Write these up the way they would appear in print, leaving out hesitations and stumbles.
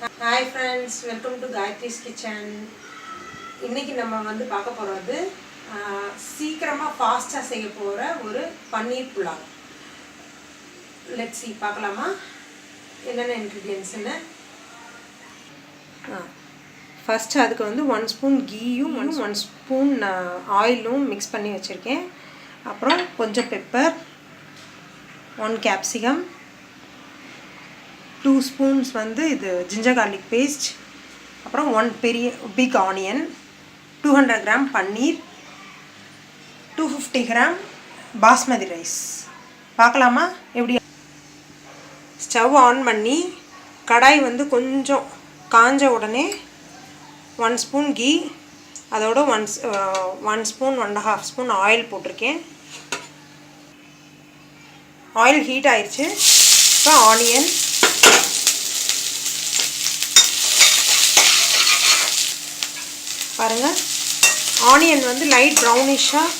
Hi friends, welcome to Gayatri's Kitchen. இன்னைக்கு நம்ம வந்து பார்க்க போறது சீக்கிரமா ஃபாஸ்டா செய்ய போற ஒரு பன்னீர் புலாவ். Let's see பார்க்கலாமா என்னென்ன ingredients ன்னு. ஃபர்ஸ்ட் அதுக்கு வந்து 1 ஸ்பூன் கீயும் 1 ஸ்பூன் ஆயிலும் மிக்ஸ் பண்ணி வச்சிருக்கேன். அப்புறம் கொஞ்சம் பெப்பர், 1 கேப்சிகம், 2 ஸ்பூன்ஸ் வந்து இது ஜிஞ்சர் garlic paste, அப்புறம் 1 பெரிய பிக் ஆனியன், 200 கிராம் பன்னீர், 250 கிராம் பாஸ்மதி ரைஸ். பார்க்கலாமா எப்படி? ஸ்டவ் ஆன் பண்ணி கடாய் வந்து கொஞ்சம் காஞ்ச உடனே 1 ஸ்பூன் கீ, அதோட 1 ஸ்பூன் 1.5 ஸ்பூன் ஆயில் போட்டிருக்கேன். ஆயில் ஹீட் ஆயிடுச்சு. இப்போ ஆனியன், பாருங்கள், ஆனியன் வந்து லைட் ப்ரௌனிஷாக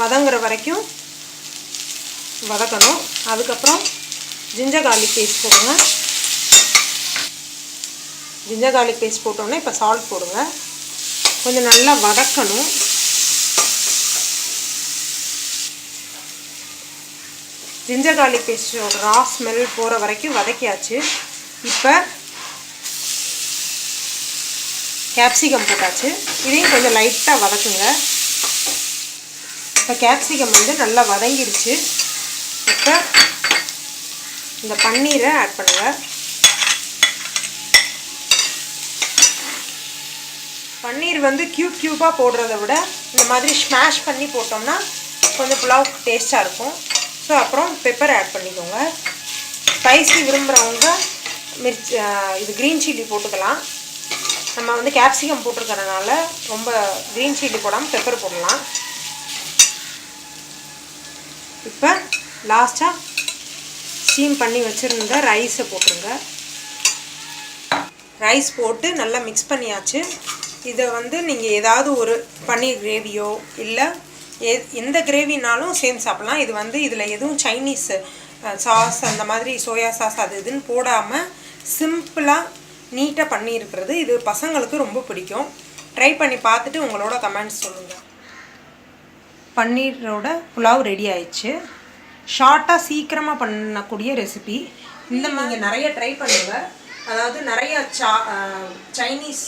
வதங்குற வரைக்கும் வதக்கணும். அதுக்கப்புறம் ஜிஞ்சர் garlic பேஸ்ட் போடுங்க. ஜிஞ்சர் garlic பேஸ்ட் போட்டோன்னே இப்போ சால்ட் போடுங்க. கொஞ்சம் நல்லா வதக்கணும். ஜிஞ்சர் garlic பேஸ்ட்டோட ரா ஸ்மெல் போகிற வரைக்கும் வதக்கியாச்சு. இப்போ கேப்சிகம் போட்டாச்சு. இதையும் கொஞ்சம் லைட்டாக வதக்குங்க. இப்போ கேப்சிகம் வந்து நல்லா வதங்கிருச்சு. இப்போ இந்த பன்னீரை ஆட் பண்ணுங்கள். பன்னீர் வந்து க்யூபாக போடுறத விட இந்த மாதிரி ஸ்மாஷ் பண்ணி போட்டோம்னா கொஞ்சம் புலாவ் டேஸ்ட்டாக இருக்கும். ஸோ அப்புறம் பெப்பர் ஆட் பண்ணிக்கோங்க. ஸ்பைசி விரும்புகிறவங்க இது க்ரீன் சில்லி போட்டுக்கலாம். நம்ம வந்து கேப்சிகம் போட்டிருக்கறனால ரொம்ப க்ரீன் சில்லி போடாமல் பெப்பர் போடலாம். இப்போ லாஸ்ட்டாக ஸ்டீம் பண்ணி வச்சுருந்த ரைஸை போட்டுருங்க. ரைஸ் போட்டு நல்லா மிக்ஸ் பண்ணியாச்சு. இதை வந்து நீங்கள் ஏதாவது ஒரு பன்னீர் கிரேவியோ இல்லை எந்த கிரேவினாலும் சேர்ந்து சாப்பிட்லாம். இது வந்து இதில் எதுவும் சைனீஸ் சாஸ் அந்த மாதிரி சோயா சாஸ் அது இதுன்னு போடாமல் சிம்பிளாக நீட்டாக பண்ணியிருக்கிறது. இது பசங்களுக்கு ரொம்ப பிடிக்கும். ட்ரை பண்ணி பார்த்துட்டு உங்களோட கமெண்ட்ஸ் சொல்லுங்கள். பன்னீரோட புலாவ் ரெடி ஆயிடுச்சு. ஷார்ட்டாக சீக்கிரமாக பண்ணக்கூடிய ரெசிபி. இந்த நீங்கள் நிறைய ட்ரை பண்ணுங்கள். அதாவது நிறைய சைனீஸ்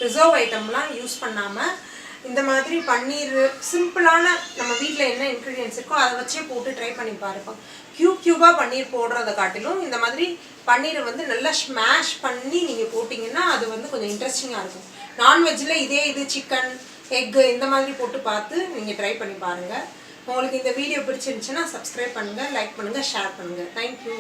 ரிசர்வ் ஐட்டம்லாம் யூஸ் பண்ணாமல் இந்த மாதிரி பன்னீர் சிம்பிளான நம்ம வீட்டில் என்ன இன்க்ரீடியன்ஸ் இருக்கோ அதை வச்சே போட்டு ட்ரை பண்ணி பாருப்போம். க்யூபாக பன்னீர் போடுறதை காட்டிலும் இந்த மாதிரி பன்னீரை வந்து நல்லா ஸ்மாஷ் பண்ணி நீங்கள் போட்டிங்கன்னா அது வந்து கொஞ்சம் இன்ட்ரெஸ்டிங்காக இருக்கும். நான்வெஜ்ஜில் இது சிக்கன், எக்கு இந்த மாதிரி போட்டு பார்த்து நீங்கள் ட்ரை பண்ணி பாருங்கள். உங்களுக்கு இந்த வீடியோ பிடிச்சிருந்துச்சுன்னா சப்ஸ்கிரைப் பண்ணுங்கள், லைக் பண்ணுங்கள், ஷேர் பண்ணுங்கள். தேங்க்யூ.